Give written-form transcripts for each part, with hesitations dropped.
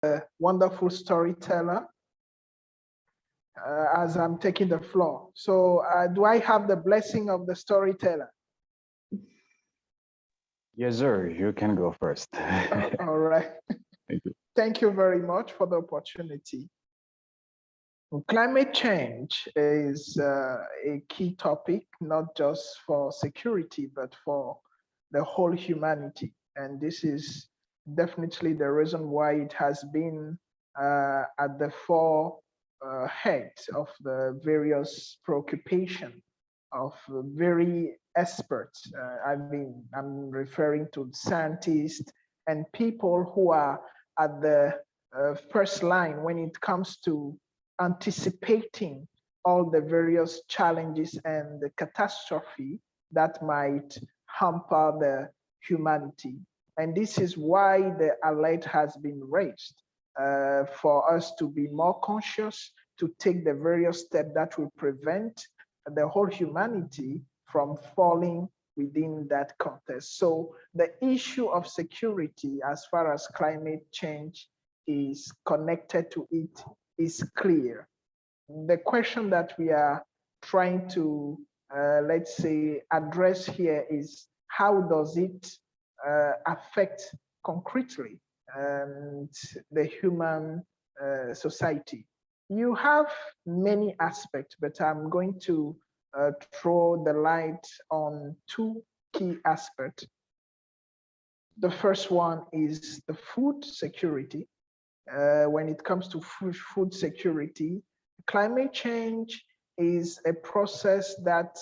a wonderful storyteller as I'm taking the floor. So do I have the blessing of the storyteller? Yes, sir. You can go first. All right. Thank you. Thank you very much for the opportunity. Climate change is a key topic, not just for security, but for the whole humanity. And this is definitely the reason why it has been at the forehead of the various preoccupation of very experts. I'm referring to scientists and people who are at the first line when it comes to anticipating all the various challenges and the catastrophe that might hamper the humanity. And this is why the alert has been raised for us to be more conscious, to take the various steps that will prevent the whole humanity from falling within that context. So the issue of security as far as climate change is connected to it is clear. The question that we are trying to, let's say, address here is how does it affect concretely the human society? You have many aspects, but I'm going to throw the light on two key aspects. The first one is the food security. When it comes to food security, climate change is a process that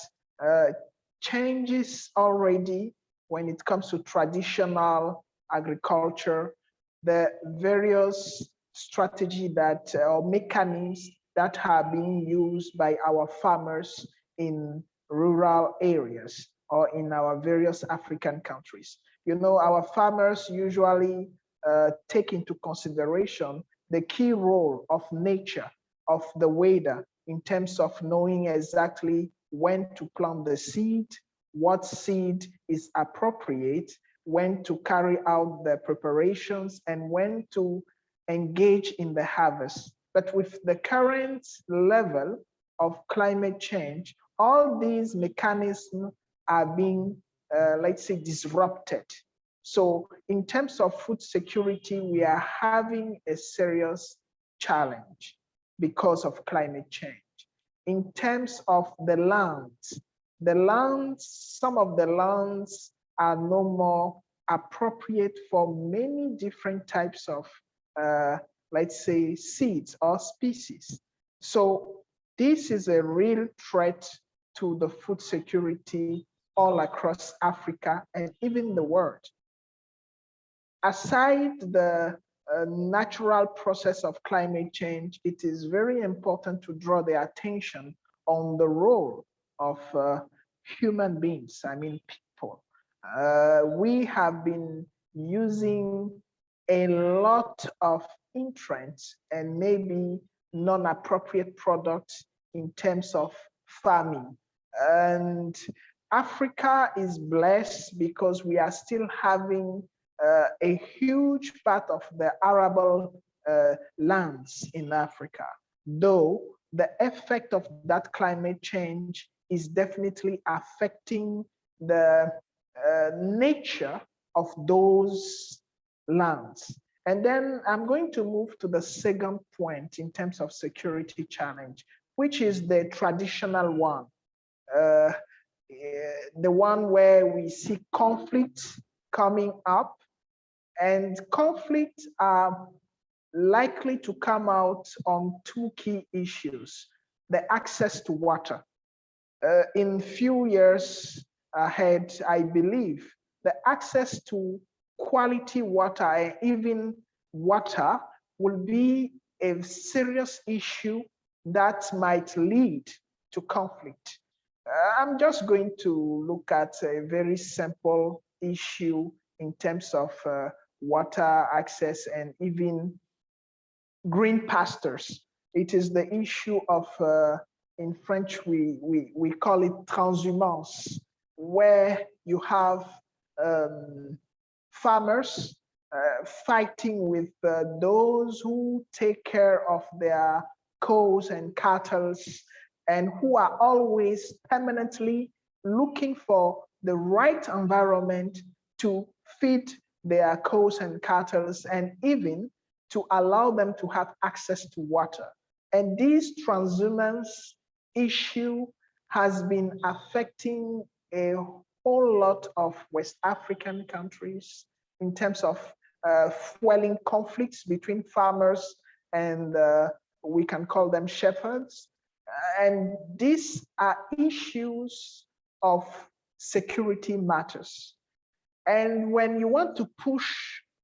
uh, changes already when it comes to traditional agriculture, the various strategy that or mechanisms that are being used by our farmers in rural areas or in our various African countries. You know, our farmers usually take into consideration the key role of nature, of the weather, in terms of knowing exactly when to plant the seed, what seed is appropriate, when to carry out the preparations, and when to engage in the harvest. But with the current level of climate change, all these mechanisms are being, let's say, disrupted. So in terms of food security, we are having a serious challenge because of climate change. In terms of the lands, some of the lands are no more appropriate for many different types of, let's say, seeds or species. So this is a real threat to the food security all across Africa and even the world. Aside the natural process of climate change, it is very important to draw the attention on the role of human beings, I mean people. We have been using a lot of intrants and maybe non-appropriate products in terms of farming. And Africa is blessed because we are still having a huge part of the arable lands in Africa, though the effect of that climate change is definitely affecting the nature of those lands. And then I'm going to move to the second point in terms of security challenge, which is the traditional one, uh, the one where we see conflicts coming up, and conflicts are likely to come out on two key issues: the access to water. In few years ahead, I believe the access to quality water and even water will be a serious issue that might lead to conflict. I'm just going to look at a very simple issue in terms of water access and even green pastures. It is the issue of, in French, we call it transhumance, where you have farmers fighting with those who take care of their cows and cattle, and who are always permanently looking for the right environment to feed their cows and cattle, and even to allow them to have access to water. And this transhumance issue has been affecting a whole lot of West African countries in terms of fueling conflicts between farmers and we can call them shepherds. And these are issues of security matters. And when you want to push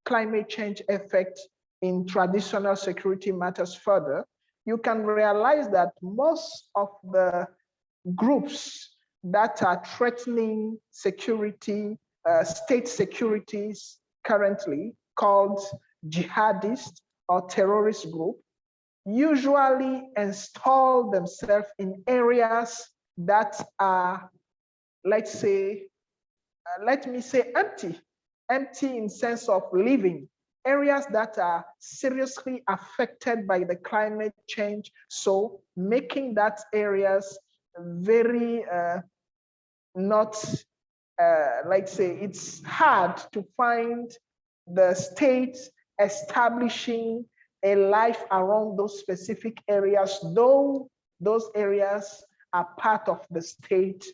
climate change effect in traditional security matters further, you can realize that most of the groups that are threatening security, state securities currently, called jihadist or terrorist group, usually install themselves in areas that are, let's say, let me say empty in sense of living, areas that are seriously affected by the climate change. So making that areas very not, let's say, it's hard to find the state establishing a life around those specific areas, though those areas are part of the state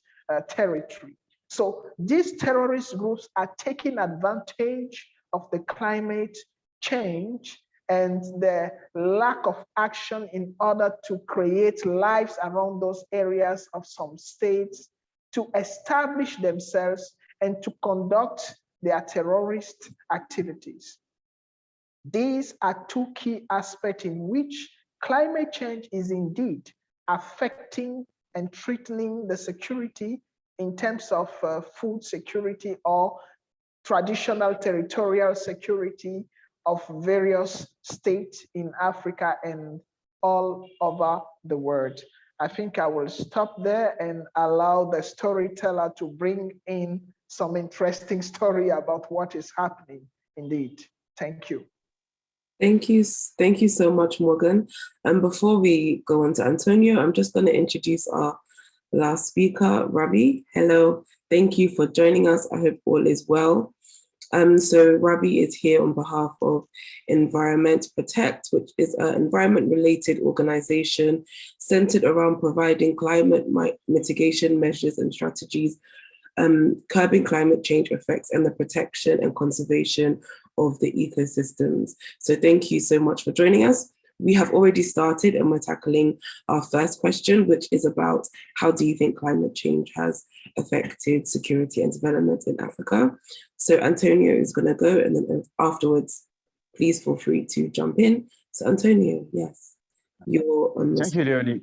territory. So these terrorist groups are taking advantage of the climate change and the lack of action in order to create lives around those areas of some states to establish themselves and to conduct their terrorist activities. These are two key aspects in which climate change is indeed affecting and threatening the security in terms of food security or traditional territorial security of various states in Africa and all over the world. I think I will stop there and allow the storyteller to bring in some interesting story about what is happening indeed. Thank you. Thank you so much, Morgan. And before we go on to Antonio, I'm just going to introduce our last speaker, Rabi. Hello, thank you for joining us. I hope all is well. So Rabi is here on behalf of Environment Protect, which is an environment-related organization centered around providing climate mitigation measures and strategies, curbing climate change effects and the protection and conservation of the ecosystems. So thank you so much for joining us. We have already started and we're tackling our first question, which is about how do you think climate change has affected security and development in Africa? So Antonio is going to go, and then afterwards, please feel free to jump in. So Antonio, yes, you're on the Thank you, Leonie.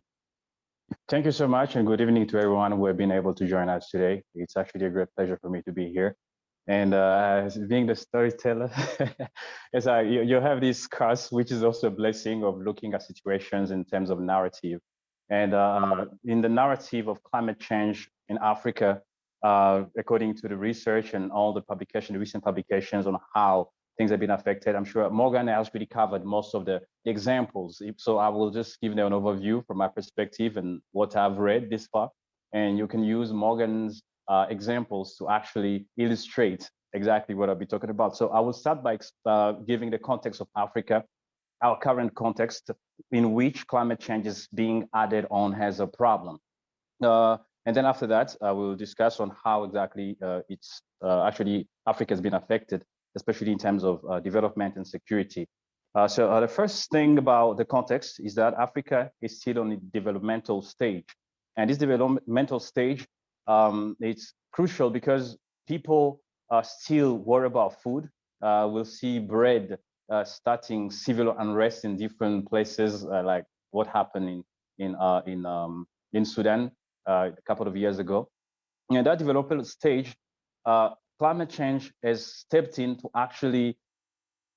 Thank you so much, and good evening to everyone who have been able to join us today. It's actually a great pleasure for me to be here. And being the storyteller, yes, you have this curse, which is also a blessing of looking at situations in terms of narrative. And in the narrative of climate change in Africa, according to the research and all the recent publications on how things have been affected, I'm sure Morgan has really covered most of the examples. So I will just give them an overview from my perspective and what I've read this far. And you can use Morgan's examples to actually illustrate exactly what I'll be talking about. So I will start by giving the context of Africa, our current context in which climate change is being added on as a problem. And then after that, I will discuss on how exactly it's actually Africa has been affected, especially in terms of development and security. So the first thing about the context is that Africa is still on the developmental stage. And this developmental stage, it's crucial because people still worry about food. We'll see bread starting civil unrest in different places, like what happened in Sudan a couple of years ago. And that developmental stage, climate change has stepped in to actually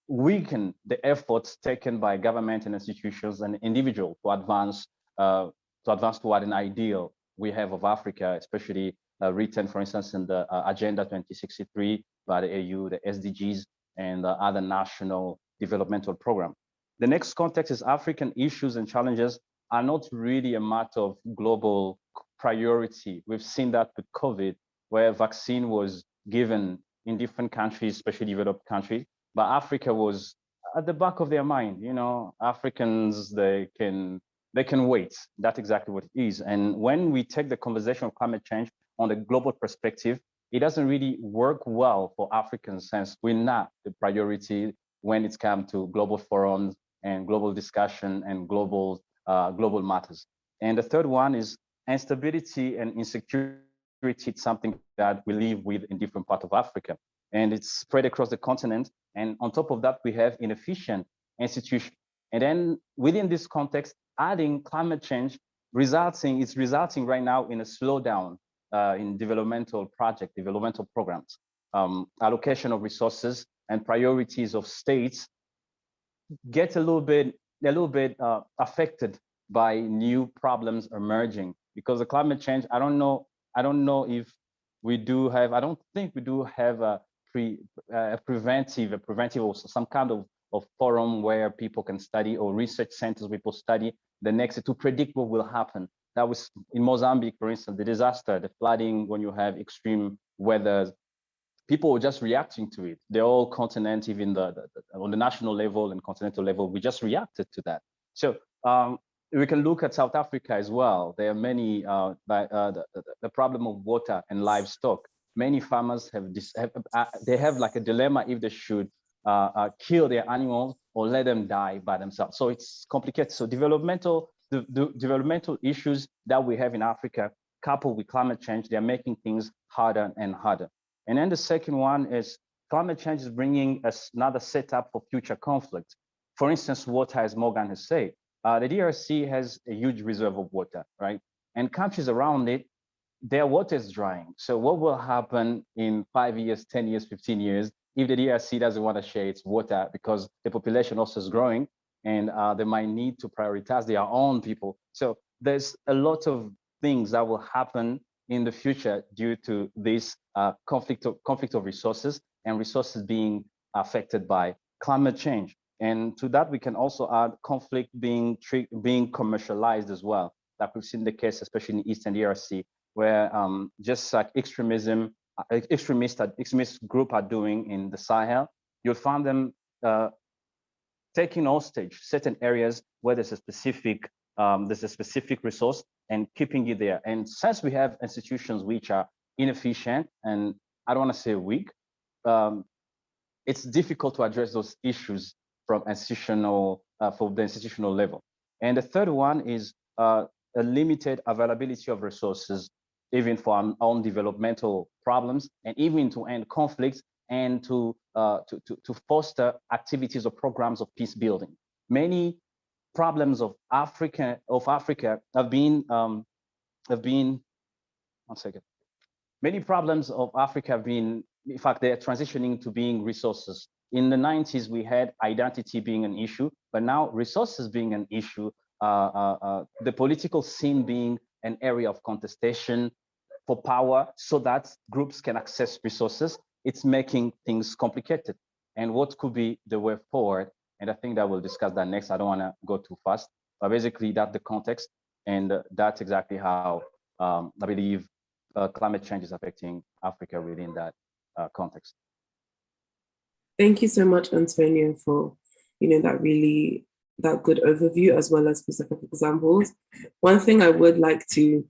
weaken the efforts taken by government and institutions and individuals to advance toward an ideal we have of Africa, especially written, for instance, in the Agenda 2063 by the AU, the SDGs, and other national developmental programs. The next context is African issues and challenges are not really a matter of global priority. We've seen that with COVID, where vaccine was given in different countries, especially developed countries, but Africa was at the back of their mind. You know, Africans, they can wait. That's exactly what it is. And when we take the conversation of climate change on the global perspective, it doesn't really work well for Africans since we're not the priority when it's come to global forums and global discussion and global matters. And the third one is instability and insecurity. It's something that we live with in different parts of Africa, and it's spread across the continent. And on top of that, we have inefficient institutions. And then within this context, adding climate change is resulting right now in a slowdown in developmental projects, developmental programs, allocation of resources and priorities of states get a little bit affected by new problems emerging, because the climate change, I don't know if we do have, I don't think we do have a preventive or some kind of forum where people can study, or research centers where people study the next to predict what will happen. That was in Mozambique, for instance, the disaster, the flooding, when you have extreme weather, people were just reacting to it. The whole continent, even on the national level and continental level, we just reacted to that. So we can look at South Africa as well. There are many, the problem of water and livestock. Many farmers have like a dilemma if they should kill their animals or let them die by themselves. So it's complicated. So developmental issues that we have in Africa, coupled with climate change, they're making things harder and harder. And then the second one is climate change is bringing us another setup for future conflict. For instance, water, as Morgan has said, the DRC has a huge reserve of water, right? And countries around it, their water is drying. So what will happen in 5 years, 10 years, 15 years, if the DRC doesn't want to share its water because the population also is growing, and they might need to prioritize their own people. So there's a lot of things that will happen in the future due to this conflict of resources, and resources being affected by climate change. And to that, we can also add conflict being commercialized as well. Like we've seen the case, especially in Eastern DRC, where just like extremist group are doing in the Sahel, you'll find them taking hostage certain areas where there's a specific resource and keeping it there. And since we have institutions which are inefficient, and I don't want to say weak, it's difficult to address those issues from the institutional level. And the third one is a limited availability of resources, even for our own developmental problems, and even to end conflicts and to foster activities or programs of peace building. Many problems of Africa have been one second. Many problems of Africa have been, in fact, they're transitioning to being resources. In the 90s, we had identity being an issue, but now resources being an issue, the political scene being an area of contestation for power so that groups can access resources, it's making things complicated. And what could be the way forward? And I think that we'll discuss that next. I don't want to go too fast, but basically that's the context. And that's exactly how I believe climate change is affecting Africa within that context. Thank you so much, Antonio, for that good overview as well as specific examples. One thing I would like to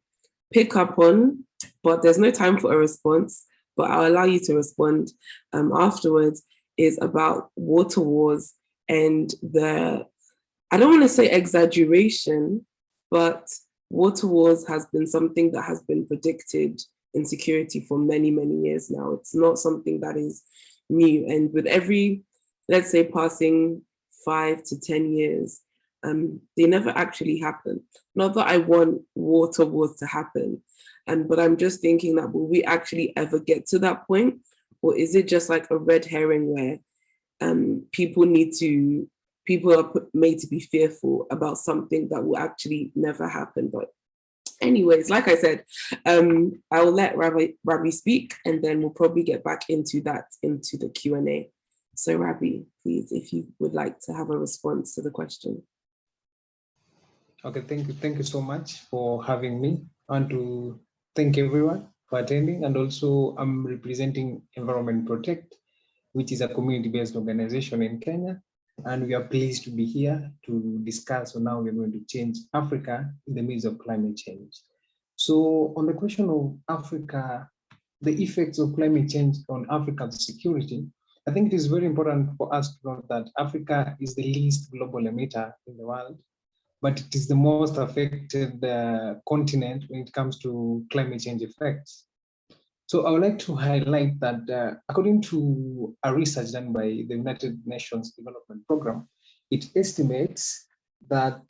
pick up on, but there's no time for a response, but I'll allow you to respond afterwards, is about water wars and I don't want to say exaggeration, but water wars has been something that has been predicted in security for many, many years now. It's not something that is new. And with every, let's say, passing 5 to 10 years, they never actually happen. Not that I want water wars to happen, but I'm just thinking that will we actually ever get to that point? Or is it just like a red herring where people are made to be fearful about something that will actually never happen? But anyways, like I said, I'll let Ravi speak, and then we'll probably get back into the Q&A. So Rabi, please, if you would like to have a response to the question. Okay, thank you so much for having me. I want to thank everyone for attending, and also I'm representing Environment Protect, which is a community-based organization in Kenya, and we are pleased to be here to discuss on how we're going to change Africa in the midst of climate change. So on the question of Africa, the effects of climate change on Africa's security, I think it is very important for us to know that Africa is the least global emitter in the world, but it is the most affected continent when it comes to climate change effects. So I would like to highlight that according to a research done by the United Nations Development Program, it estimates that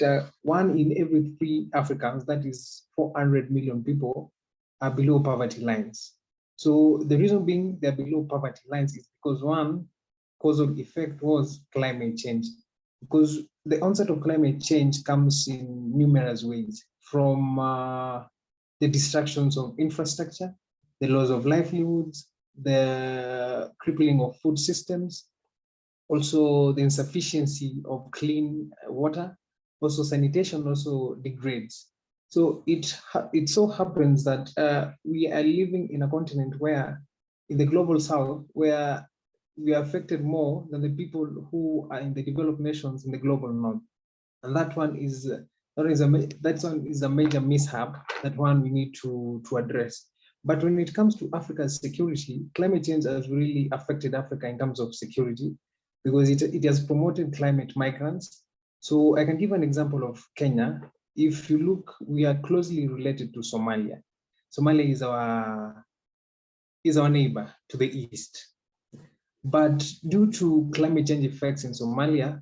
1 in every 3 Africans, that is 400 million people, are below poverty lines. So the reason being they're below poverty lines is because one causal effect was climate change. Because the onset of climate change comes in numerous ways, from the destructions of infrastructure, the loss of livelihoods, the crippling of food systems, also the insufficiency of clean water, also sanitation also degrades. So it so happens that we are living in a continent where, in the global south, where we are affected more than the people who are in the developed nations in the global north. And that one is a major mishap, that one we need to address. But when it comes to Africa's security, climate change has really affected Africa in terms of security, because it has promoted climate migrants. So I can give an example of Kenya. If you look, we are closely related to Somalia. Somalia is our neighbor to the east. But due to climate change effects in Somalia,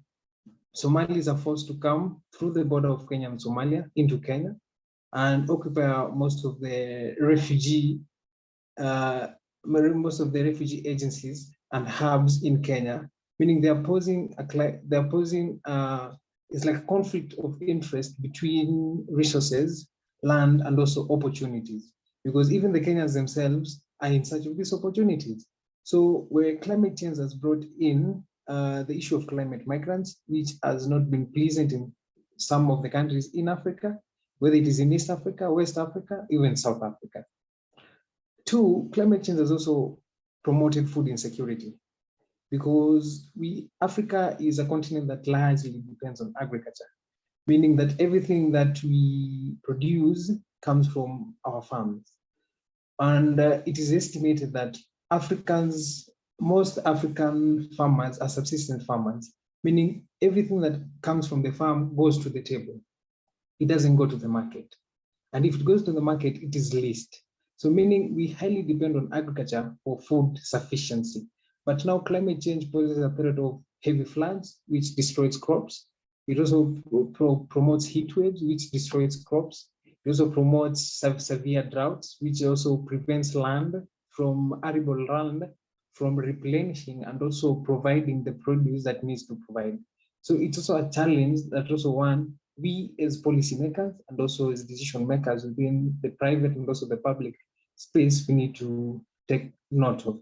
Somalis are forced to come through the border of Kenya and Somalia into Kenya and occupy most of the refugee agencies and hubs in Kenya, meaning they're posing it's like a conflict of interest between resources, land, and also opportunities, because even the Kenyans themselves are in search of these opportunities. So where climate change has brought in the issue of climate migrants, which has not been pleasant in some of the countries in Africa, whether it is in East Africa, West Africa, even South Africa. 2, climate change has also promoted food insecurity, because Africa is a continent that largely depends on agriculture, meaning that everything that we produce comes from our farms. And it is estimated that most African farmers are subsistence farmers, meaning everything that comes from the farm goes to the table. It doesn't go to the market. And if it goes to the market, it is leased. So meaning we highly depend on agriculture for food sufficiency. But now climate change poses a threat of heavy floods, which destroys crops. It also promotes heat waves, which destroys crops. It also promotes severe droughts, which also prevents arable land from replenishing and also providing the produce that needs to provide. So it's also a challenge that also we as policymakers and also as decision makers within the private and also the public space, we need to take note of.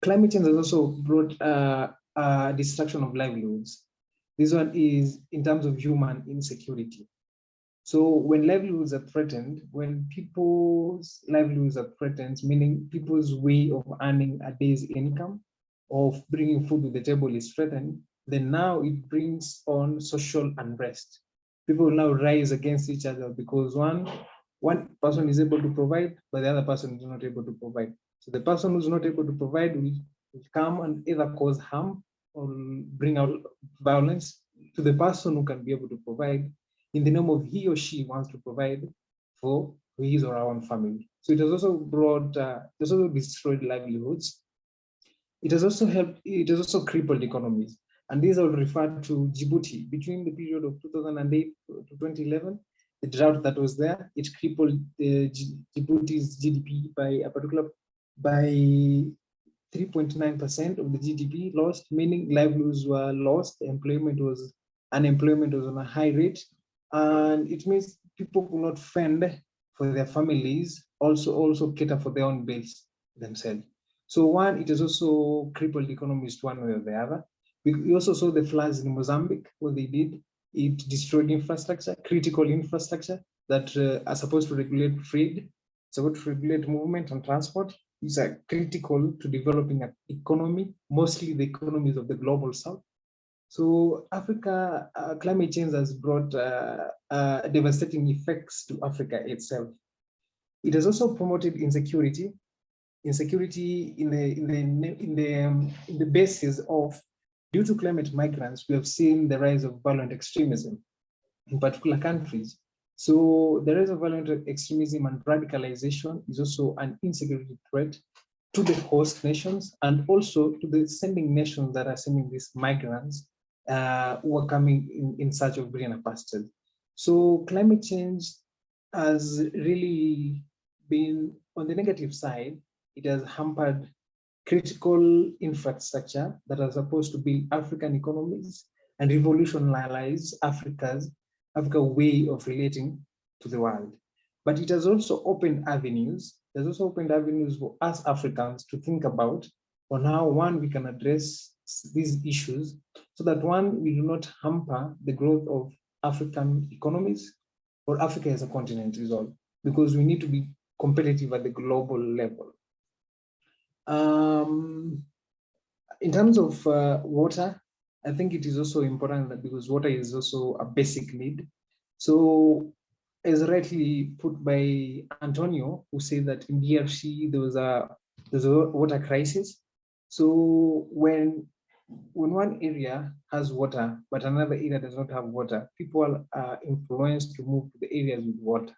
Climate change has also brought destruction of livelihoods. This one is in terms of human insecurity. So when livelihoods are threatened, when people's livelihoods are threatened, meaning people's way of earning a day's income, of bringing food to the table is threatened, then now it brings on social unrest. People now rise against each other because one person is able to provide, but the other person is not able to provide. So the person who's not able to provide will come and either cause harm or bring out violence to the person who can be able to provide, in the name of he or she wants to provide for his or her own family. So it has also destroyed livelihoods. It has also crippled economies. And these are referred to Djibouti. Between the period of 2008 to 2011, the drought that was there, it crippled Djibouti's GDP by 3.9% of the GDP lost, meaning livelihoods were lost, unemployment was on a high rate. And it means people could not fend for their families, also cater for their own bills themselves. So one, it has also crippled economies one way or the other. We also saw the floods in Mozambique, what they did. It destroyed infrastructure, critical infrastructure that are supposed to regulate trade, supposed to regulate movement and transport. These are critical to developing an economy, mostly the economies of the global south. So Africa, climate change has brought devastating effects to Africa itself. It has also promoted insecurity in the basis of, due to climate migrants, we have seen the rise of violent extremism in particular countries. So the rise of violent extremism and radicalization is also an insecurity threat to the host nations and also to the sending nations that are sending these migrants who are coming in search of greener pastures. So climate change has really been, on the negative side, it has hampered critical infrastructure that are supposed to build African economies and revolutionize Africa way of relating to the world. But it has also opened avenues. There's also opened avenues for us Africans to think about on how, one, we can address these issues so that, one, we do not hamper the growth of African economies or Africa as a continent is all, because we need to be competitive at the global level. In terms of water, I think it is also important that because water is also a basic need. So as rightly put by Antonio, who said that in DRC there was a water crisis. So when one area has water, but another area does not have water, people are influenced to move to the areas with water.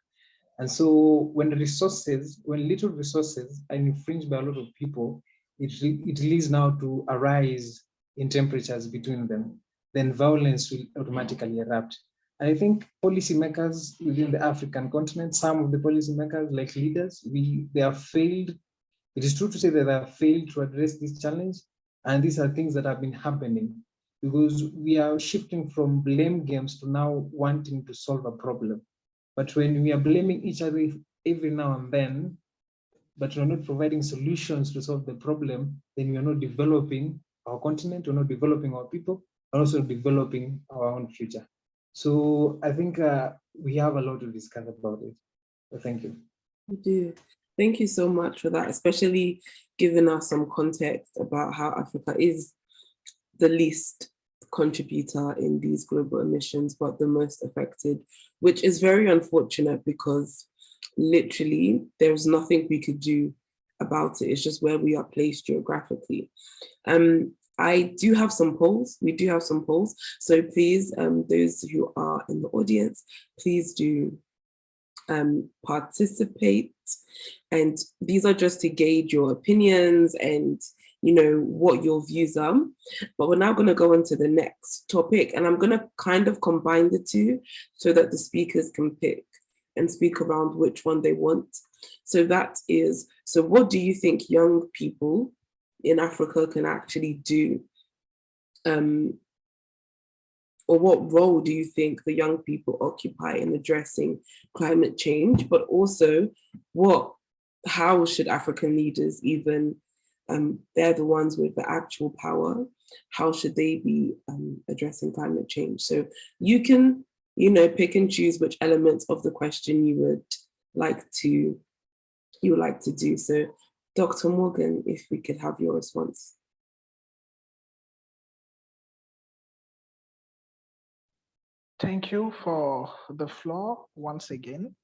And so when little resources are infringed by a lot of people, it leads now to a rise in temperatures between them. Then violence will automatically erupt. And I think policymakers within the African continent, some of the policymakers, like leaders, they have failed. It is true to say that they have failed to address this challenge. And these are things that have been happening because we are shifting from blame games to now wanting to solve a problem. But when we are blaming each other every now and then, but we're not providing solutions to solve the problem, then we are not developing our continent, we're not developing our people, we're also developing our own future. So I think we have a lot to discuss about it. So thank you. We do. Thank you so much for that, especially giving us some context about how Africa is the least contributor in these global emissions, but the most affected, which is very unfortunate because literally there's nothing we could do about it. It's just where we are placed geographically. I do have some polls. We do have some polls. So please, those who are in the audience, please do participate. And these are just to gauge your opinions and what your views are. But we're now going to go into the next topic, and I'm going to kind of combine the two so that the speakers can pick and speak around which one they want. So that is, so what do you think young people in Africa can actually do? Or what role do you think the young people occupy in addressing climate change? But also, how should African leaders even, they're the ones with the actual power, how should they be addressing climate change? So you can, pick and choose which elements of the question you would like to do. So Dr. Morgan, if we could have your response. Thank you for the floor once again.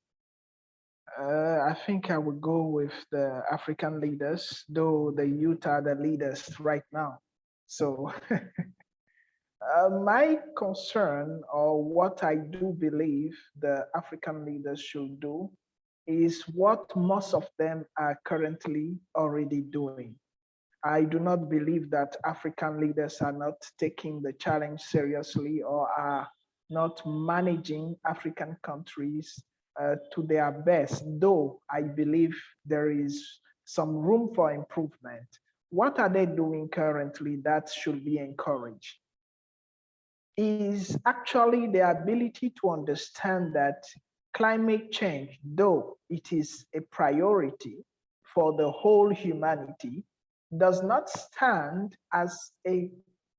I think I would go with the African leaders, though the youth are the leaders right now. So my concern, or what I do believe the African leaders should do, is what most of them are currently already doing. I do not believe that African leaders are not taking the challenge seriously or are not managing African countries to their best, though I believe there is some room for improvement. What are they doing currently that should be encouraged? Is actually the ability to understand that climate change, though it is a priority for the whole humanity, does not stand as a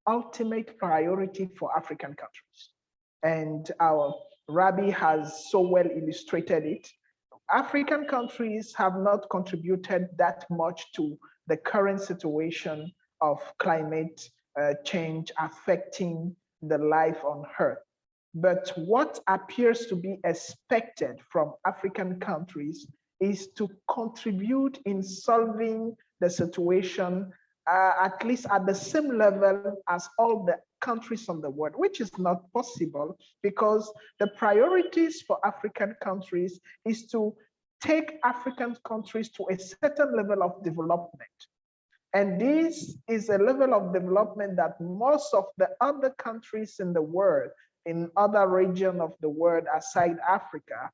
ultimate priority for African countries. And our Rabbi has so well illustrated it. African countries have not contributed that much to the current situation of climate change affecting the life on Earth. But what appears to be expected from African countries is to contribute in solving the situation at least at the same level as all the countries on the world, which is not possible because the priorities for African countries is to take African countries to a certain level of development. And this is a level of development that most of the other countries in the world, in other regions of the world aside Africa,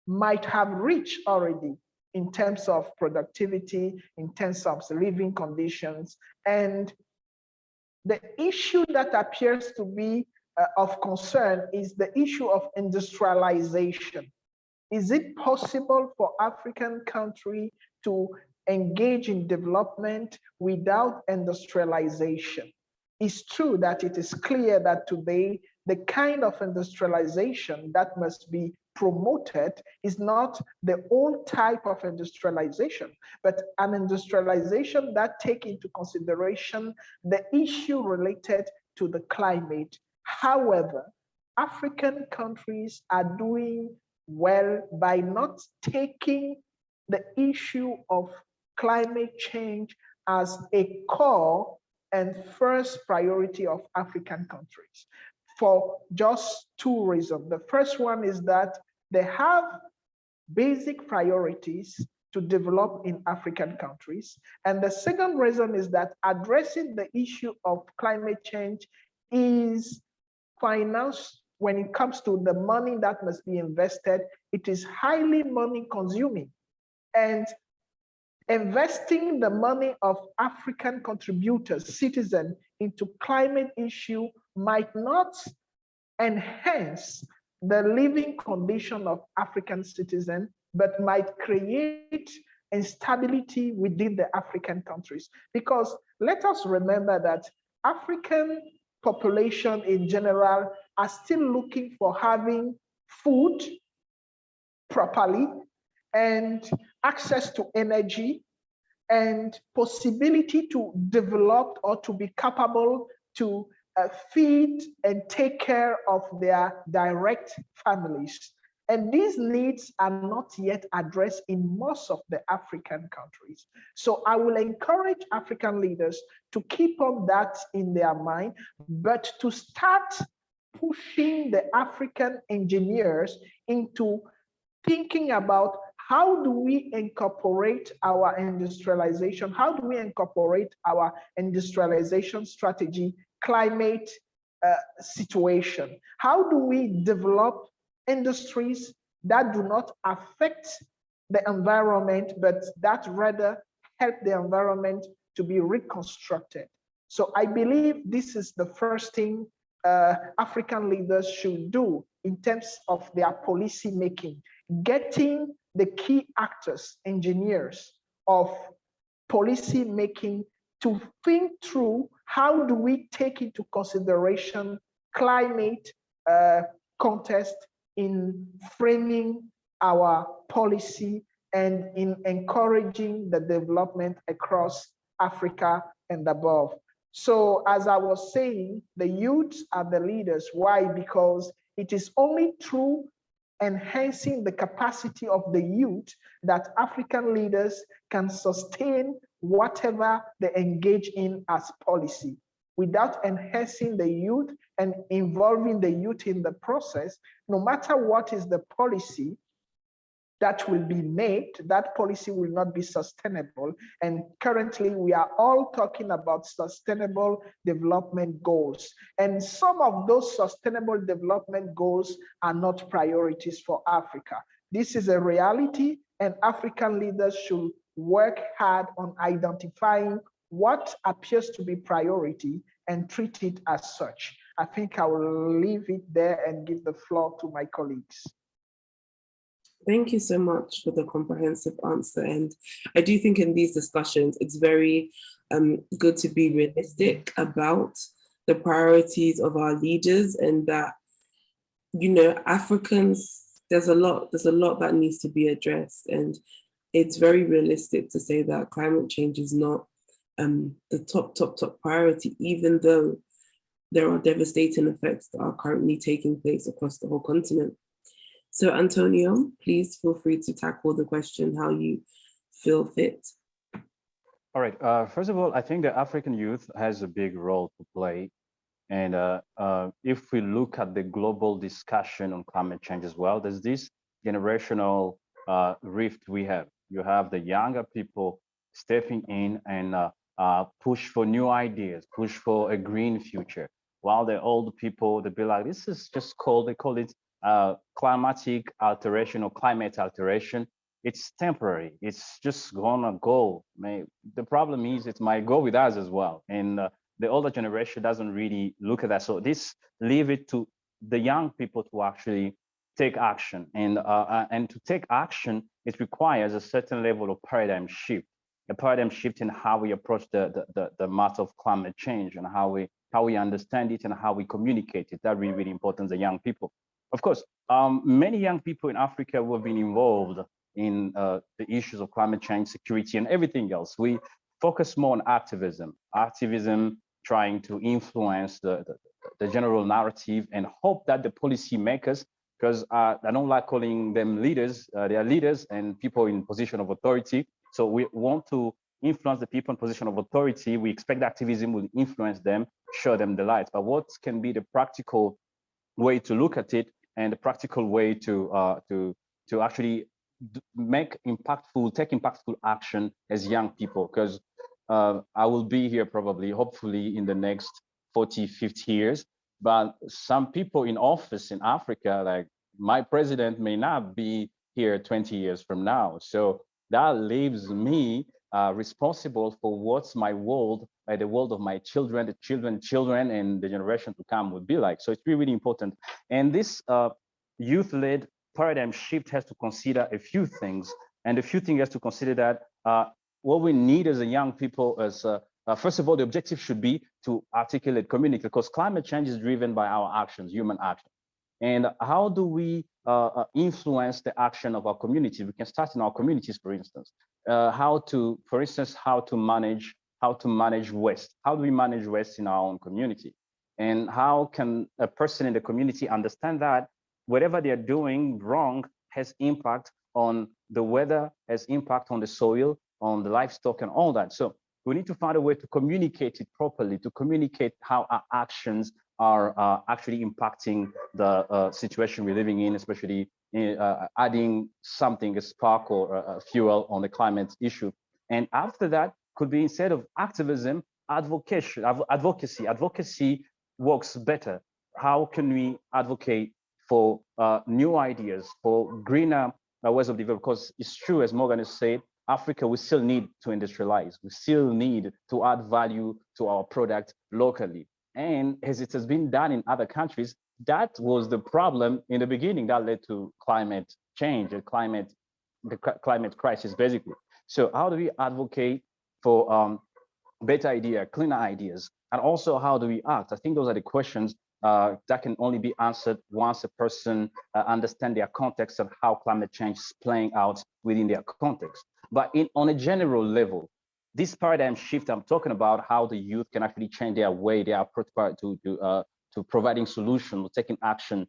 might have reached already in terms of productivity, in terms of living conditions. And the issue that appears to be of concern is the issue of industrialization. Is it possible for African country to engage in development without industrialization? It's true that it is clear that today the kind of industrialization that must be promoted is not the old type of industrialization, but an industrialization that takes into consideration the issue related to the climate. However, African countries are doing well by not taking the issue of climate change as a core and first priority of African countries for just two reasons. The first one is that they have basic priorities to develop in African countries. And the second reason is that addressing the issue of climate change is financed. When it comes to the money that must be invested, it is highly money consuming. And investing the money of African contributors, citizens, into climate issue might not enhance the living condition of African citizens, but might create instability within the African countries. Because let us remember that African population in general are still looking for having food properly and access to energy and possibility to develop or to be capable to feed and take care of their direct families. And these needs are not yet addressed in most of the African countries. So I will encourage African leaders to keep on that in their mind, but to start pushing the African engineers into thinking about how do we incorporate our industrialization? How do we incorporate our industrialization strategy, climate situation? How do we develop industries that do not affect the environment, but that rather help the environment to be reconstructed? So I believe this is the first thing African leaders should do in terms of their policy making, getting the key actors, engineers of policy making to think through how do we take into consideration climate context in framing our policy and in encouraging the development across Africa and above. So as I was saying, the youths are the leaders. Why? Because it is only through enhancing the capacity of the youth that African leaders can sustain whatever they engage in as policy. Without enhancing the youth and involving the youth in the process, no matter what is the policy that will be made, that policy will not be sustainable. And currently we are all talking about sustainable development goals. And some of those sustainable development goals are not priorities for Africa. This is a reality, and African leaders should work hard on identifying what appears to be priority and treat it as such. I think I will leave it there and give the floor to my colleagues. Thank you so much for the comprehensive answer. And I do think in these discussions, it's very good to be realistic about the priorities of our leaders, and that, you know, Africans, there's a lot that needs to be addressed, and it's very realistic to say that climate change is not the top priority, even though there are devastating effects that are currently taking place across the whole continent. So Antonio, please feel free to tackle the question how you feel fit. All right. First of all, I think the African youth has a big role to play. And if we look at the global discussion on climate change as well, there's this generational rift we have. You have the younger people stepping in and push for new ideas, push for a green future, while the old people, they be like, this is just they call it climatic alteration or climate alteration. It's temporary. It's just gonna go. The problem is it might go with us as well. And the older generation doesn't really look at that. So this leave it to the young people to actually take action. And to take action, it requires a certain level of paradigm shift, a paradigm shift in how we approach the matter of climate change and how we understand it and how we communicate it. That's really, really important, the young people. Of course, many young people in Africa who have been involved in the issues of climate change, security, and everything else. We focus more on activism, trying to influence the general narrative and hope that the policymakers, because I don't like calling them leaders, they are leaders and people in position of authority. So we want to influence the people in position of authority. We expect activism will influence them, show them the light. But what can be the practical way to look at it and the practical way to actually take impactful action as young people? Because I will be here probably, hopefully in the next 40, 50 years, but some people in office in Africa, like my president may not be here 20 years from now. So that leaves me responsible for what's my world, the world of my children, the children, and the generation to come would be like. So it's really, really important. And this youth-led paradigm shift has to consider a few things. And a few things has to consider that what we need as a young people is, first of all, the objective should be to articulate community, because climate change is driven by our actions, human action. And how do we influence the action of our community? We can start in our communities, for instance. How to manage waste? How do we manage waste in our own community? And how can a person in the community understand that whatever they are doing wrong has impact on the weather, has impact on the soil, on the livestock, and all that? So we need to find a way to communicate it properly, to communicate how our actions are actually impacting the situation we're living in, especially adding something, a spark or a fuel on the climate issue. And after that could be, instead of activism, advocacy. Advocacy works better. How can we advocate for new ideas, for greener ways of development? Because it's true, as Morgan has said, Africa, we still need to industrialize. We still need to add value to our product locally. And as it has been done in other countries, that was the problem in the beginning that led to climate change and the climate crisis, basically. So how do we advocate for better ideas, cleaner ideas? And also, how do we act? I think those are the questions that can only be answered once a person understands their context of how climate change is playing out within their context. But on a general level, this paradigm shift I'm talking about, how the youth can actually change their way, their approach to providing solutions, taking action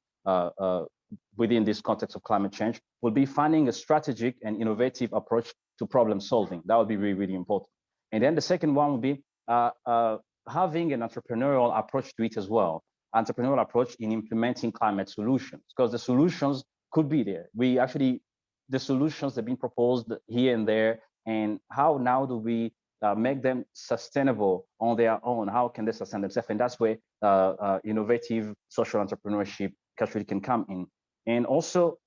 within this context of climate change, will be finding a strategic and innovative approach to problem solving. That would be really, really important. And then the second one would be having an entrepreneurial approach to it as well. Entrepreneurial approach in implementing climate solutions, because the solutions could be there. The solutions have been proposed here and there, and how now do we make them sustainable on their own? How can they sustain themselves? And that's where innovative social entrepreneurship actually can come in. And also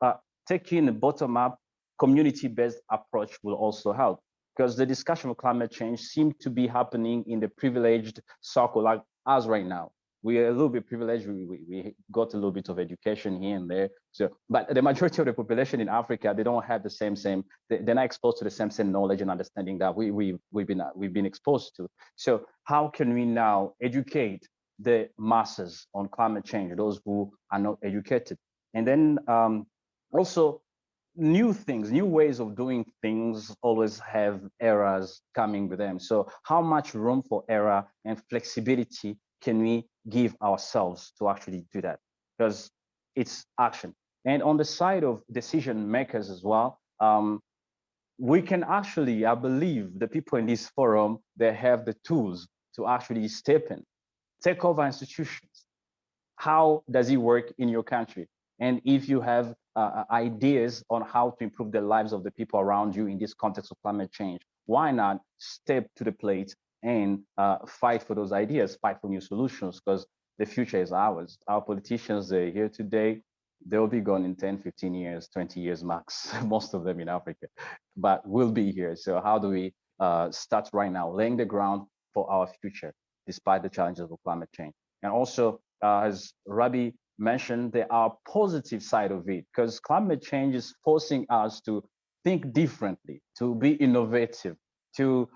taking a bottom-up community-based approach will also help, because the discussion of climate change seems to be happening in the privileged circle like us right now. we are a little bit privileged. We got a little bit of education here and there. So, but the majority of the population in Africa, they don't have the same. They're not exposed to the same knowledge and understanding that we've been exposed to. So, how can we now educate the masses on climate change, those who are not educated? And then also, new things, new ways of doing things always have errors coming with them. So how much room for error and flexibility can we give ourselves to actually do that? Because it's action. And on the side of decision makers as well, we can actually, I believe the people in this forum, they have the tools to actually step in, take over institutions. How does it work in your country? And if you have ideas on how to improve the lives of the people around you in this context of climate change, why not step to the plate and fight for those ideas, fight for new solutions, because the future is ours. Our politicians, they're here today, they'll be gone in 10, 15 years, 20 years max, most of them in Africa, but we'll be here. So how do we start right now, laying the ground for our future, despite the challenges of climate change? And also, as Rabi mentioned, there are positive side of it, because climate change is forcing us to think differently, to be innovative, to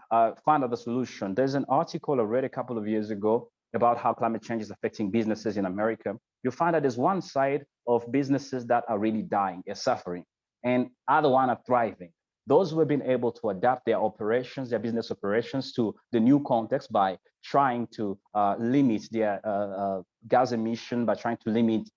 find other solution. There's an article I read a couple of years ago about how climate change is affecting businesses in America. You'll find that there's one side of businesses that are really dying, are suffering, and other one are thriving. Those who have been able to adapt their operations, their business operations to the new context by trying to limit their gas emission, by trying to limit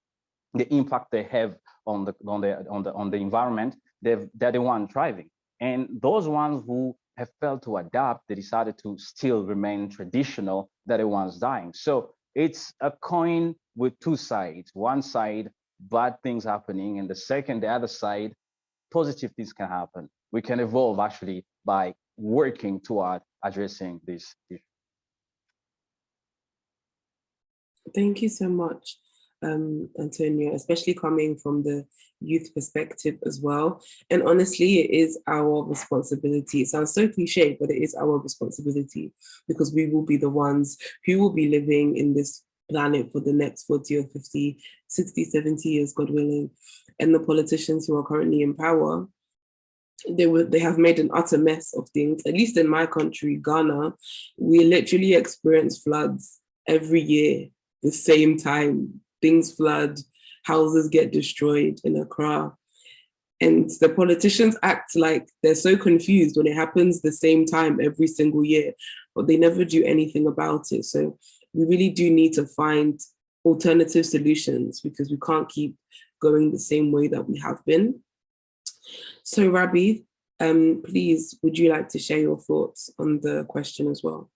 the impact they have on the environment, they're the one thriving. And those ones who have failed to adapt, they decided to still remain traditional, they're the ones dying. So it's a coin with two sides. One side, bad things happening, and the other side, positive things can happen. We can evolve actually by working toward addressing this issue. Thank you so much, Antonio, especially coming from the youth perspective as well. And honestly, it is our responsibility. It sounds so cliche, but it is our responsibility, because we will be the ones who will be living in this planet for the next 40 or 50, 60, 70 years, God willing. And the politicians who are currently in power, they have made an utter mess of things. At least in my country, Ghana, we literally experience floods every year, the same time. Things flood, houses get destroyed in Accra. And the politicians act like they're so confused when it happens the same time every single year, but they never do anything about it. So we really do need to find alternative solutions, because we can't keep going the same way that we have been. So Rabi, please, would you like to share your thoughts on the question as well?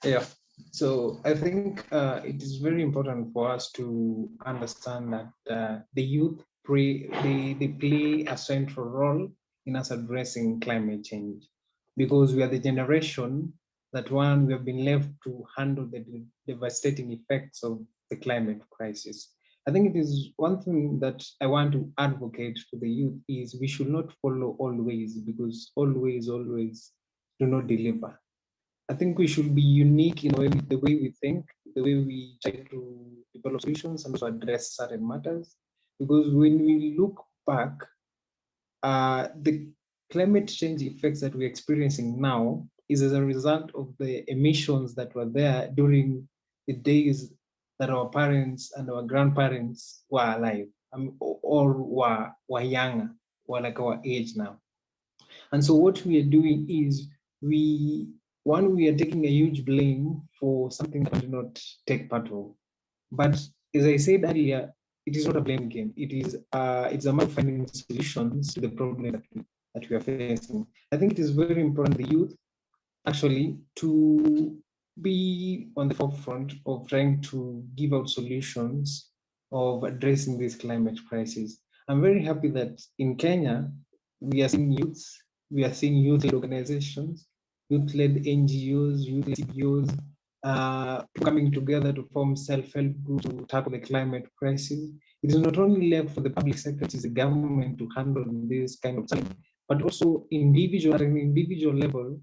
Yeah, so I think it is very important for us to understand that the youth they play a central role in us addressing climate change, because we are the generation that we have been left to handle the devastating effects of the climate crisis. I think it is one thing that I want to advocate to the youth is we should not follow all ways, because all ways always do not deliver. I think we should be unique in the way we think, the way we try to develop solutions and also address certain matters. Because when we look back, the climate change effects that we're experiencing now is as a result of the emissions that were there during the days that our parents and our grandparents were alive, or were younger, or like our age now. And so what we are doing is we are taking a huge blame for something that we do not take part of. But as I said earlier, it is not a blame game. It's a matter of finding solutions to the problem that we are facing. I think it is very important the youth actually to be on the forefront of trying to give out solutions of addressing this climate crisis. I'm very happy that in Kenya, we are seeing youth-led organizations, youth-led NGOs, youth-led CBOs, coming together to form self-help groups to tackle the climate crisis. It is not only left for the public sector, it is the government to handle this kind of thing, but also at an individual level,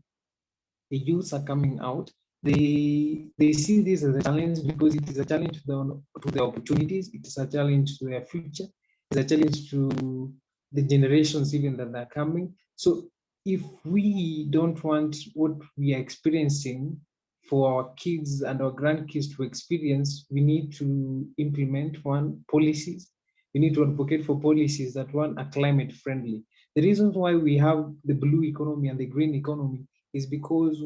the youths are coming out they see this as a challenge because it is a challenge to the opportunities, it is a challenge to their future, it's a challenge to the generations even that are coming. So if we don't want what we are experiencing for our kids and our grandkids to experience, we need to implement policies. We need to advocate for policies that are climate friendly. The reasons why we have the blue economy and the green economy is because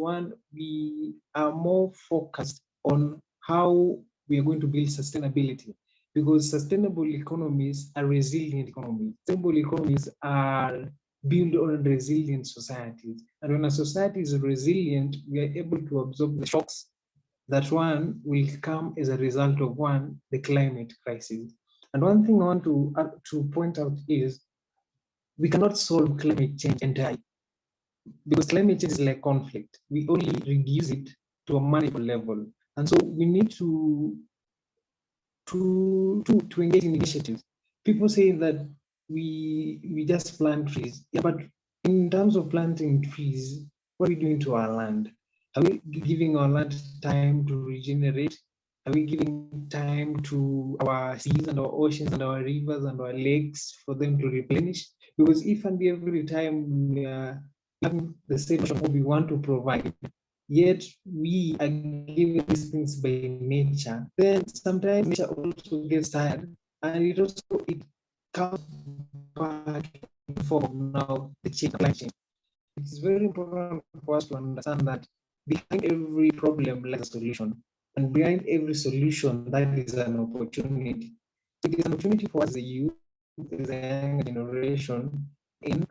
we are more focused on how we are going to build sustainability, because sustainable economies are resilient economies. Sustainable economies are built on resilient societies. And when a society is resilient, we are able to absorb the shocks that will come as a result of the climate crisis. And one thing I want to point out is we cannot solve climate change entirely, because climate change is like conflict. We only reduce it to a manageable level. And so we need to engage in initiatives. People say that we just plant trees. Yeah, but in terms of planting trees, what are we doing to our land? Are we giving our land time to regenerate? Are we giving time to our seas and our oceans and our rivers and our lakes for them to replenish? Because if and every time we are having the same of what we want to provide, yet we are given these things by nature, then sometimes nature also gets tired, and it comes back in form now the climate change. It is very important for us to understand that behind every problem lies a solution, and behind every solution that is an opportunity. It is an opportunity for us as a youth, as a young generation,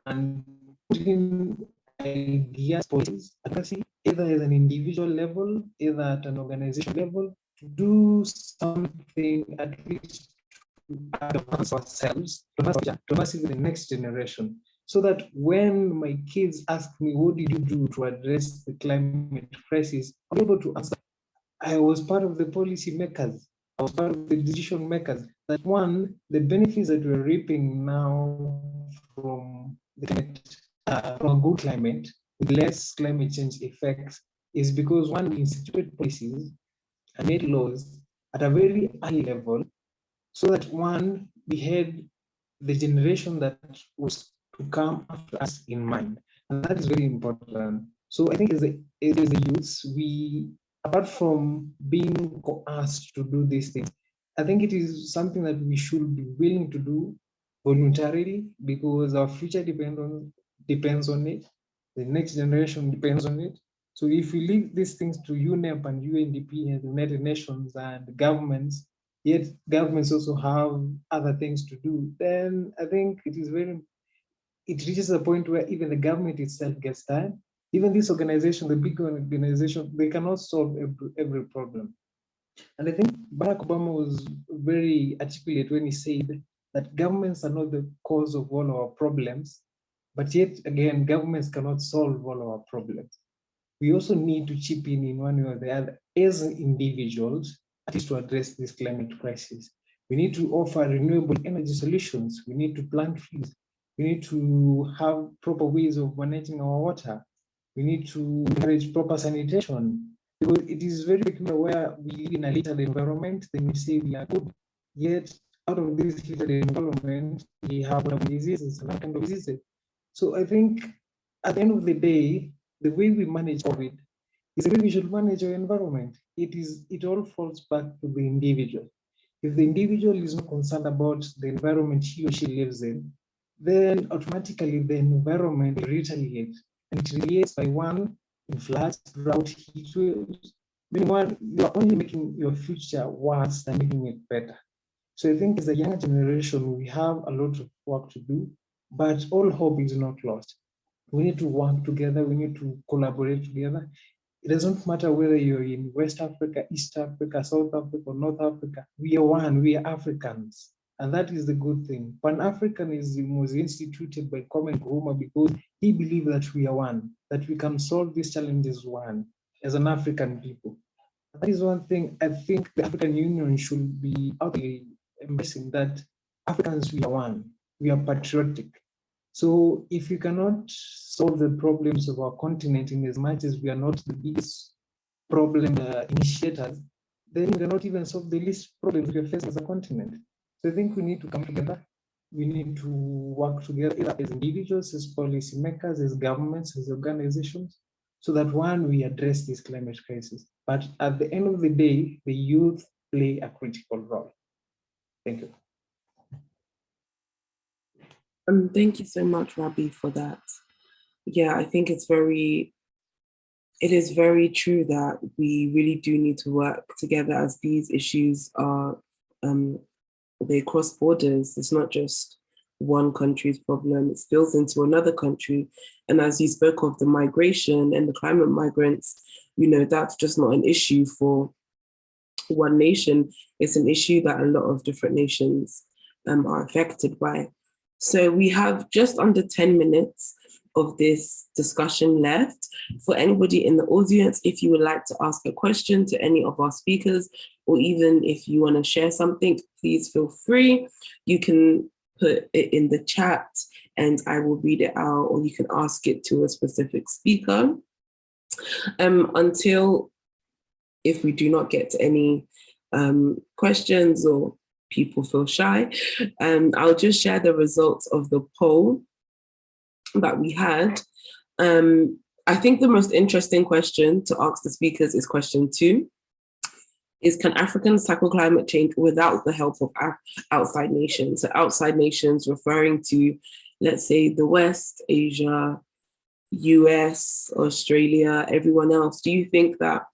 and putting ideas, policies, advocacy, either at an individual level, either at an organization level, to do something at least to advance ourselves, to advance even the next generation. So that when my kids ask me, what did you do to address the climate crisis, I'm able to answer, I was part of the policy makers, I was part of the decision makers. That the benefits that we're reaping now from the climate, from a good climate with less climate change effects, is because we instituted policies and made laws at a very early level, so that we had the generation that was to come after us in mind. And that is very important. So I think as the youths, apart from being coerced to do these things, I think it is something that we should be willing to do voluntarily, because our future depends on it. The next generation depends on it. So if we leave these things to UNEP and UNDP and the United Nations and governments, yet governments also have other things to do, then I think it reaches a point where even the government itself gets tired. Even this organization, the big organization, they cannot solve every problem. And I think Barack Obama was very articulate when he said that governments are not the cause of all our problems, but yet again, governments cannot solve all our problems. We also need to chip in one way or the other as individuals, at least to address this climate crisis. We need to offer renewable energy solutions. We need to plant trees. We need to have proper ways of managing our water. We need to encourage proper sanitation, because it is very clear where we live in a littered environment, then we say we are good. Yet out of this littered environment, we have diseases and kind of diseases. So I think at the end of the day, the way we manage COVID is the way we should manage our environment. It all falls back to the individual. If the individual is not concerned about the environment he or she lives in, then automatically the environment will retaliate. And it retaliates by in floods, drought, heat waves. Meanwhile, you're only making your future worse than making it better. So I think as a younger generation, we have a lot of work to do, but all hope is not lost. We need to work together. We need to collaborate together. It doesn't matter whether you're in West Africa, East Africa, South Africa, or North Africa. We are one. We are Africans. And that is the good thing. Pan-Africanism was instituted by Kwame Nkrumah because he believed that we are one, that we can solve these challenges one as an African people. That is one thing I think the African Union should be outly embracing, that Africans, we are one. We are patriotic. So if we cannot solve the problems of our continent in as much as we are not the biggest problem initiators, then we cannot even solve the least problems we are facing as a continent. So I think we need to come together. We need to work together, either as individuals, as policymakers, as governments, as organizations, so that one, we address this climate crisis. But at the end of the day, the youth play a critical role. Thank you. Thank you so much, Rabi, for that. Yeah, I think it is very true that we really do need to work together, as these issues are, they cross borders. It's not just one country's problem, it spills into another country. And as you spoke of the migration and the climate migrants, that's just not an issue for one nation. It's an issue that a lot of different nations are affected by. So we have just under 10 minutes of this discussion left. For anybody in the audience, if you would like to ask a question to any of our speakers, or even if you want to share something, please feel free. You can put it in the chat and I will read it out, or you can ask it to a specific speaker. Until, if we do not get to any questions or people feel shy, I'll just share the results of the poll that we had. I think the most interesting question to ask the speakers is question 2. Is, can Africans tackle climate change without the help of outside nations? So outside nations referring to, let's say, the West, Asia, US, Australia, everyone else. Do you think that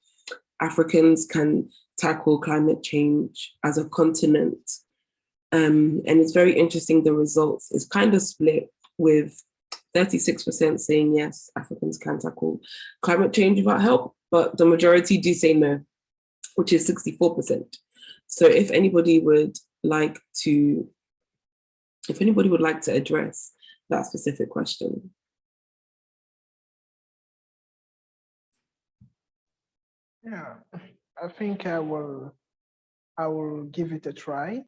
Africans can tackle climate change as a continent? And it's very interesting, the results is kind of split, with 36% saying yes, Africans can tackle climate change without help, but the majority do say no, which is 64%. So if anybody would like to address that specific question. Yeah, I think I will give it a try.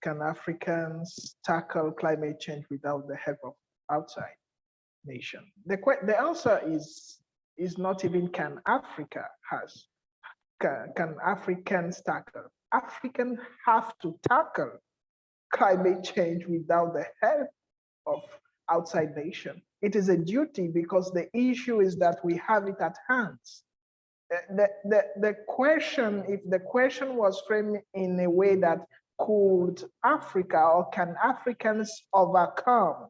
Can Africans tackle climate change without the help of outside nation? The answer is not even can Africans tackle. Africans have to tackle climate change without the help of outside nation. It is a duty, because the issue is that we have it at hand. The question, if the question was framed in a way that could Africa, or can Africans overcome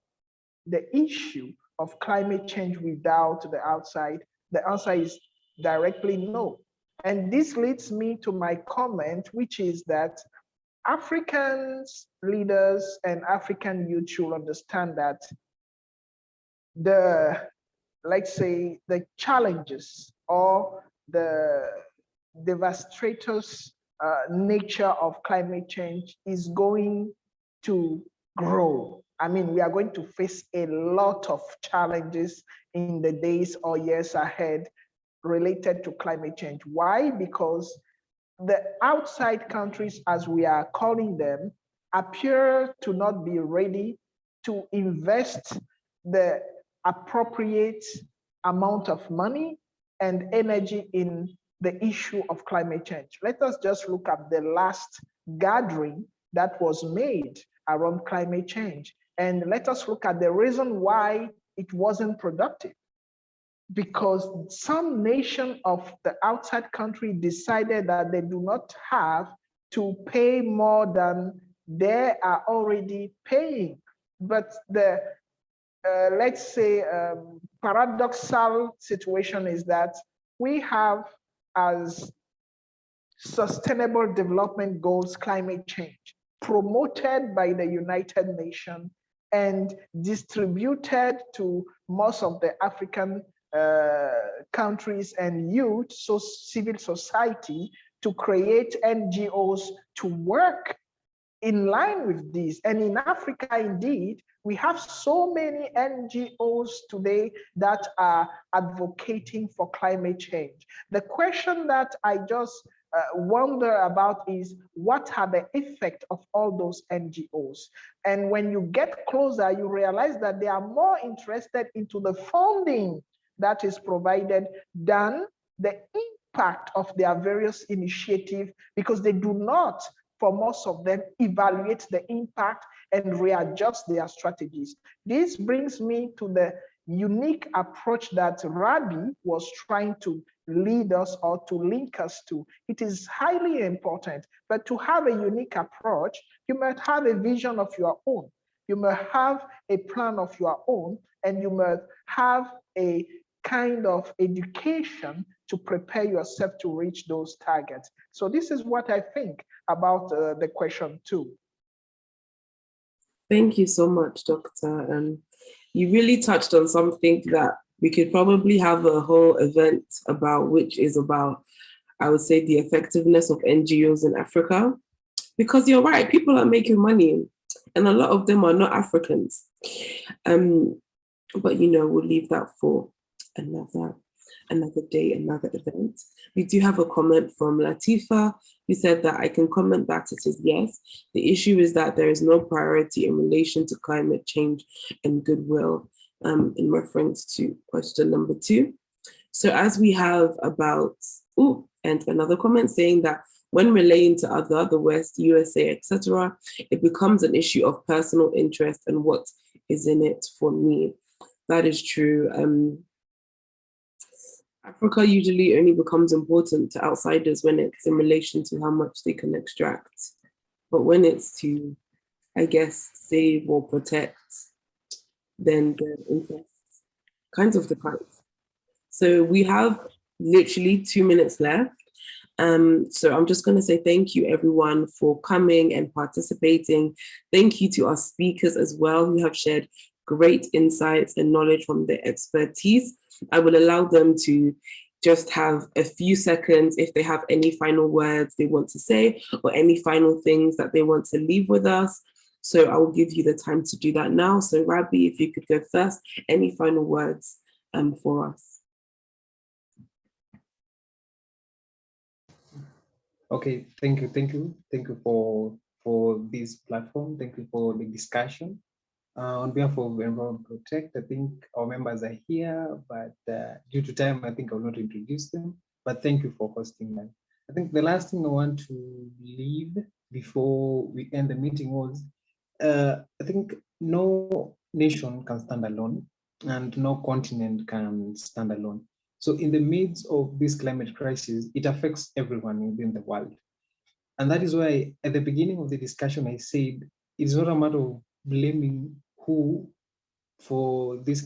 the issue of climate change without the outside, the answer is directly no. And this leads me to my comment, which is that Africans leaders and African youth should understand that let's say, the challenges or the devastator's nature of climate change is going to grow. I mean, we are going to face a lot of challenges in the days or years ahead related to climate change. Why? Because the outside countries, as we are calling them, appear to not be ready to invest the appropriate amount of money and energy in the issue of climate change. Let us just look at the last gathering that was made around climate change, and let us look at the reason why it wasn't productive. Because some nation of the outside country decided that they do not have to pay more than they are already paying. But the let's say paradoxal situation is that we have as sustainable development goals climate change promoted by the United Nations and distributed to most of the African countries and youth, so civil society, to create NGOs to work in line with this. And in Africa, indeed, we have so many NGOs today that are advocating for climate change. The question that I just wonder about is, what are the effects of all those NGOs? And when you get closer, you realize that they are more interested into the funding that is provided than the impact of their various initiatives because they do not, for most of them, evaluate the impact and readjust their strategies. This brings me to the unique approach that Rabi was trying to lead us or to link us to. It is highly important, but to have a unique approach, you might have a vision of your own. You might have a plan of your own, and you might have a kind of education to prepare yourself to reach those targets. So this is what I think about the question 2. Thank you so much, Doctor. You really touched on something that we could probably have a whole event about, which is about, I would say, the effectiveness of NGOs in Africa. Because you're right, people are making money, and a lot of them are not Africans. But we'll leave that for another day, another event. We do have a comment from Latifa, who said that I can comment that it is yes. The issue is that there is no priority in relation to climate change and goodwill, in reference to question number 2. So as we have about, and another comment saying that when relating to the West, USA, etc., it becomes an issue of personal interest and what is in it for me. That is true. Africa usually only becomes important to outsiders when it's in relation to how much they can extract. But when it's to, I guess, save or protect, then the interest kind of declines. So we have literally 2 minutes left. So I'm just going to say thank you, everyone, for coming and participating. Thank you to our speakers as well, who have shared great insights and knowledge from their expertise. I will allow them to just have a few seconds if they have any final words they want to say or any final things that they want to leave with us. So I will give you the time to do that now. So Rabi, if you could go first, any final words for us? Okay, thank you for this platform. Thank you for the discussion. On behalf of Environment Protect, I think our members are here, but due to time, I think I will not introduce them, but thank you for hosting them. I think the last thing I want to leave before we end the meeting was, I think no nation can stand alone and no continent can stand alone. So in the midst of this climate crisis, it affects everyone within the world. And that is why at the beginning of the discussion, I said, it's not a matter of blaming who for this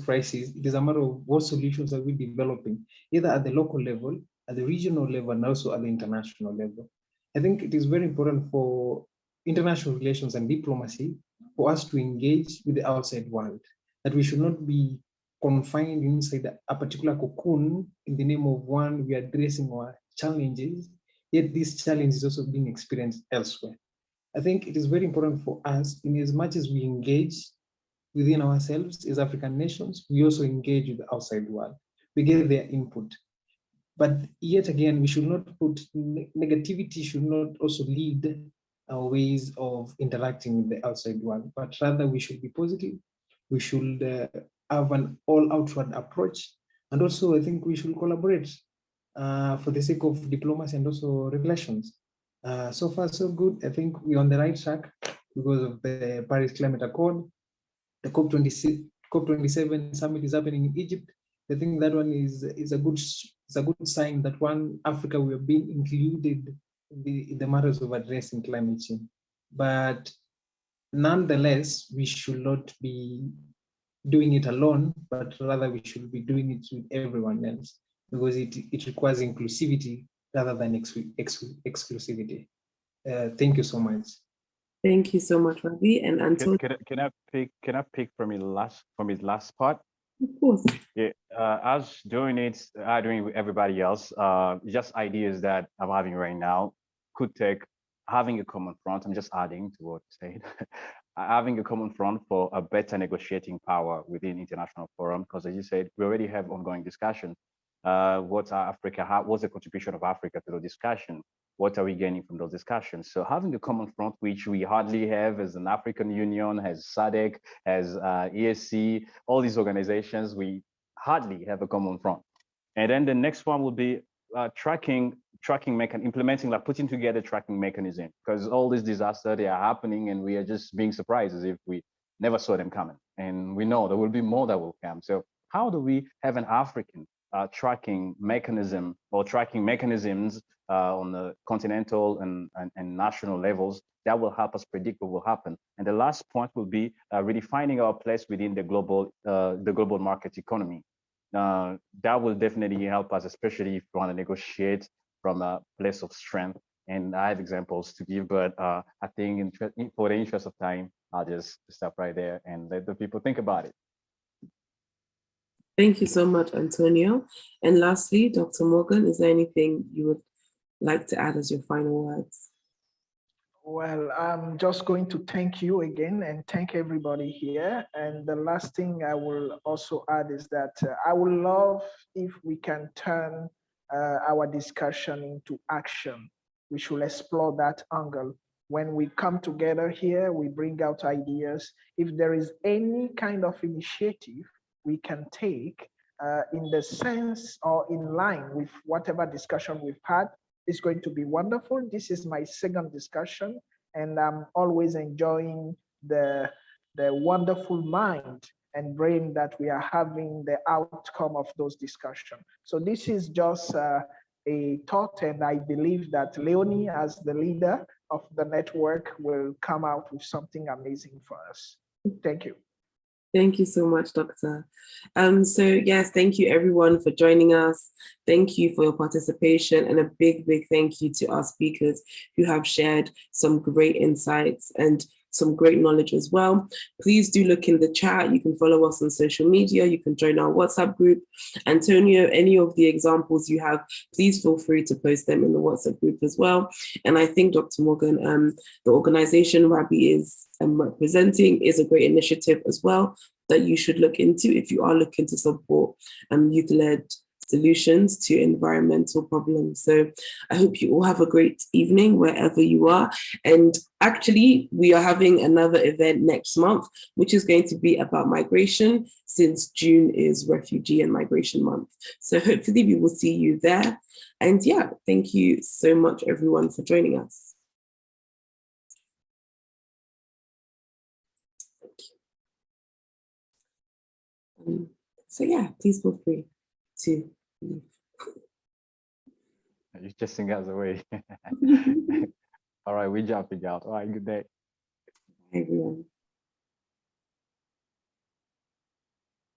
crisis. It is a matter of what solutions are we developing, either at the local level, at the regional level, and also at the international level. I think it is very important for international relations and diplomacy for us to engage with the outside world, that we should not be confined inside a particular cocoon in the name of one, we are addressing our challenges, yet this challenge is also being experienced elsewhere. I think it is very important for us, in as much as we engage within ourselves as African nations, we also engage with the outside world. We get their input. But yet again, we should not put, negativity should not also lead our ways of interacting with the outside world, but rather we should be positive. We should have an all-outward approach. And also I think we should collaborate for the sake of diplomacy and also relations. So far, so good. I think we're on the right track because of the Paris Climate Accord. The COP27 summit is happening in Egypt. I think that one is a good sign that Africa will be included in the matters of addressing climate change. But nonetheless, we should not be doing it alone, but rather we should be doing it with everyone else, because it requires inclusivity rather than exclusivity. Thank you so much. Thank you so much, Rabi. And Antonio. Can I pick from his last part? Of course. Yeah, as doing with everybody else, just ideas that I'm having right now could take having a common front. I'm just adding to what you said. Having a common front for a better negotiating power within international forum, because as you said, we already have ongoing discussion. What's Africa? What's the contribution of Africa to the discussion? What are we gaining from those discussions? So having a common front, which we hardly have as an African Union, as SADC, as ESC, all these organizations, we hardly have a common front. And then the next one would be implementing, like putting together tracking mechanism, because all these disasters, they are happening and we are just being surprised as if we never saw them coming. And we know there will be more that will come. So how do we have an African tracking mechanism or tracking mechanisms on the continental and national levels that will help us predict what will happen? And the last point will be really finding our place within the global market economy. That will definitely help us, especially if we want to negotiate from a place of strength. And I have examples to give, but I think for the interest of time, I'll just stop right there and let the people think about it. Thank you so much, Antonio. And lastly, Dr. Morgan, is there anything you would like to add as your final words? Well, I'm just going to thank you again and thank everybody here. And the last thing I will also add is that I would love if we can turn our discussion into action. We should explore that angle. When we come together here, we bring out ideas. If there is any kind of initiative we can take in the sense or in line with whatever discussion we've had, it's going to be wonderful. This is my second discussion, and I'm always enjoying the wonderful mind and brain that we are having, the outcome of those discussions. So this is just a thought, and I believe that Leonie, as the leader of the network, will come out with something amazing for us. Thank you. Thank you so much, Doctor. So yes, thank you everyone for joining us. Thank you for your participation, and a big, big thank you to our speakers who have shared some great insights and some great knowledge as well. Please do look in the chat. You can follow us on social media. You can join our WhatsApp group. Antonio, any of the examples you have, please feel free to post them in the WhatsApp group as well. And I think, Dr. Morgan, the organization Rabi is representing is a great initiative as well that you should look into if you are looking to support youth-led solutions to environmental problems. So I hope you all have a great evening wherever you are. And actually, we are having another event next month, which is going to be about migration, since June is Refugee and Migration Month. So hopefully we will see you there. And yeah, thank you so much, everyone, for joining us. So yeah, please feel free to leave. You just sing us away. All right, we jump out. All right, good day. Bye, everyone.